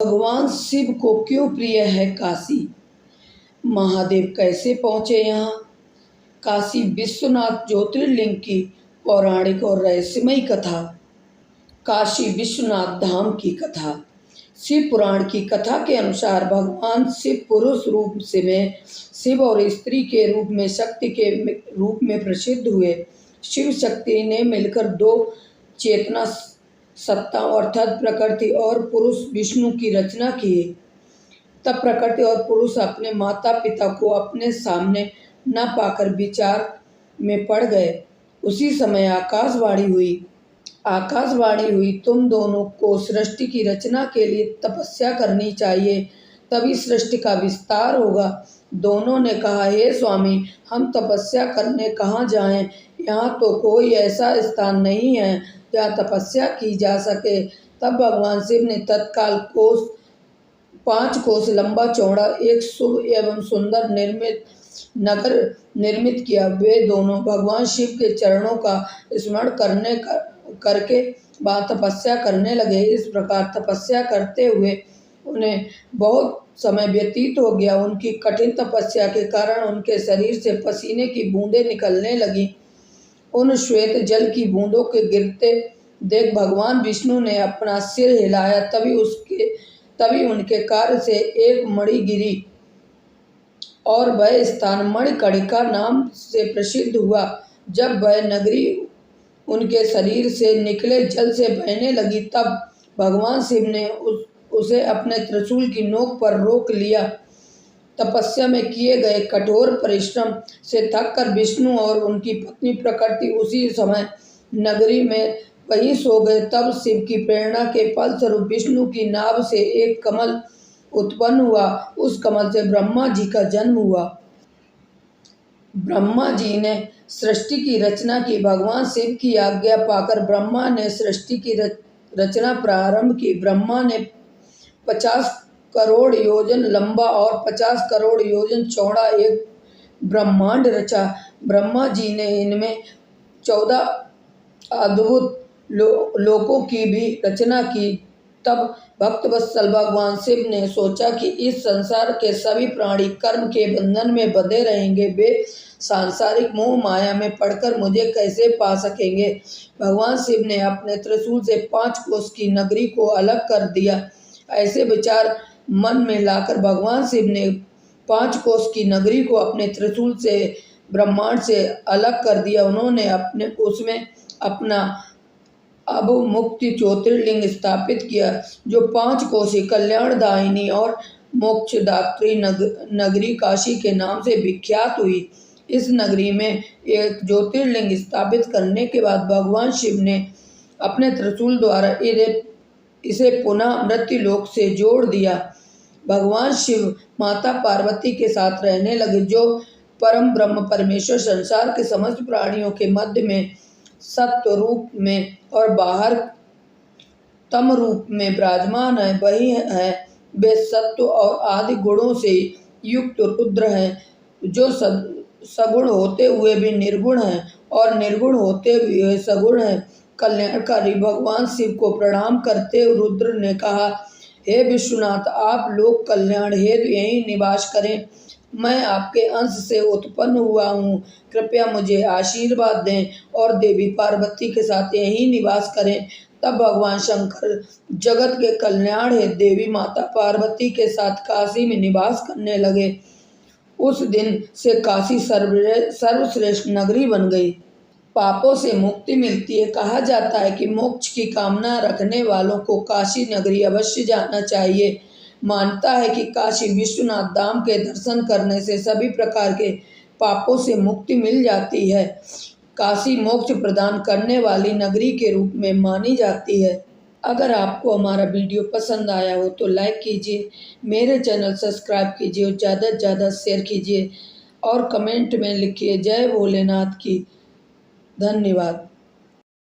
भगवान शिव को क्यों प्रिय है काशी? महादेव कैसे पहुँचे यहाँ? काशी विश्वनाथ ज्योतिर्लिंग की पौराणिक और रहस्यमयी कथा। काशी विश्वनाथ धाम की कथा। शिव पुराण की कथा के अनुसार भगवान शिव पुरुष रूप से में शिव और स्त्री के रूप में शक्ति के रूप में प्रसिद्ध हुए। शिव शक्ति ने मिलकर दो चेतना सत्ता अर्थात प्रकृति और पुरुष विष्णु की रचना की। तब प्रकृति और पुरुष अपने माता पिता को अपने सामने न पाकर विचार में पड़ गए। उसी समय आकाशवाणी हुई, तुम दोनों को सृष्टि की रचना के लिए तपस्या करनी चाहिए, तभी सृष्टि का विस्तार होगा। दोनों ने कहा, हे स्वामी, हम तपस्या करने कहाँ जाएं? यहाँ तो कोई ऐसा स्थान नहीं है जहाँ तपस्या की जा सके। तब भगवान शिव ने तत्काल 5 कोस लंबा चौड़ा एक शुभ एवं सुंदर नगर निर्मित किया। वे दोनों भगवान शिव के चरणों का स्मरण करके बाद तपस्या करने लगे। इस प्रकार तपस्या करते हुए उन्हें बहुत समय व्यतीत हो गया। उनकी कठिन तपस्या के कारण उनके शरीर से पसीने की बूंदें निकलने लगीं। उन श्वेत जल की बूंदों के गिरते देख भगवान विष्णु ने अपना सिर हिलाया। तभी उनके कार्य से एक मणि गिरी और वह स्थान मणिकर्णिका नाम से प्रसिद्ध हुआ। जब वह नगरी उनके शरीर से निकले जल से बहने लगी, तब भगवान शिव ने उसे अपने त्रिशूल की नोक पर रोक लिया। तपस्या में किए गए कठोर परिश्रम से थककर विष्णु और उनकी पत्नी प्रकृति उसी समय नगरी में वहीं सो गए। तब शिव की प्रेरणा के फलस्वरूप विष्णु की नाभ से एक कमल उत्पन्न हुआ। उस कमल से ब्रह्मा जी का जन्म हुआ। ब्रह्मा जी ने सृष्टि की रचना की। भगवान शिव की आज्ञा पाकर ब्रह्मा ने सृष्टि की रचना प्रारंभ की। ब्रह्मा ने 50 करोड़ योजन लंबा और 50 करोड़ योजन चौड़ा एक ब्रह्मांड रचा। ब्रह्मा जी ने इनमें 14 अद्भुत लोकों की भी रचना की। तब भक्तवत्सल भगवान शिव ने सोचा कि इस संसार के सभी प्राणी कर्म के बंधन में बंधे रहेंगे, वे सांसारिक मोह माया में पड़कर मुझे कैसे पा सकेंगे। भगवान शिव ने अपने त्रिशूल से 5 कोस की नगरी को अलग कर दिया। ऐसे विचार मन में लाकर भगवान शिव ने 5 कोस की नगरी को अपने त्रिशूल से ब्रह्मांड से अलग कर दिया। उन्होंने उसमें अपना अब मुक्ति ज्योतिर्लिंग स्थापित किया, जो 5 कोसी कल्याणदायिनी और मोक्षदात्री नगरी काशी के नाम से विख्यात हुई। इस नगरी में एक ज्योतिर्लिंग स्थापित करने के बाद भगवान शिव ने अपने त्रिशूल द्वारा इसे पुनः मृत्युलोक से जोड़ दिया। भगवान शिव माता पार्वती के साथ रहने लगे, जो परम ब्रह्म परमेश्वर संसार के समस्त प्राणियों के मध्य में सत्व रूप में और बाहर तम रूप में विराजमान है। वही है वे सत्व और आदि गुणों से युक्त रुद्र हैं, जो सगुण होते हुए भी निर्गुण हैं और निर्गुण होते हुए सगुण हैं। कल्याणकारी भगवान शिव को प्रणाम करते रुद्र ने कहा, हे विश्वनाथ, आप लोक कल्याण हेतु यहीं निवास करें। मैं आपके अंश से उत्पन्न हुआ हूँ, कृपया मुझे आशीर्वाद दें और देवी पार्वती के साथ यहीं निवास करें। तब भगवान शंकर जगत के कल्याण हेतु देवी माता पार्वती के साथ काशी में निवास करने लगे। उस दिन से काशी सर्वश्रेष्ठ नगरी बन गई। पापों से मुक्ति मिलती है। कहा जाता है कि मोक्ष की कामना रखने वालों को काशी नगरी अवश्य जाना चाहिए। मानता है कि काशी विश्वनाथ धाम के दर्शन करने से सभी प्रकार के पापों से मुक्ति मिल जाती है। काशी मोक्ष प्रदान करने वाली नगरी के रूप में मानी जाती है। अगर आपको हमारा वीडियो पसंद आया हो तो लाइक कीजिए, मेरे चैनल सब्सक्राइब कीजिए और ज़्यादा से ज़्यादा शेयर कीजिए और कमेंट में लिखिए जय भोलेनाथ की। धन्यवाद।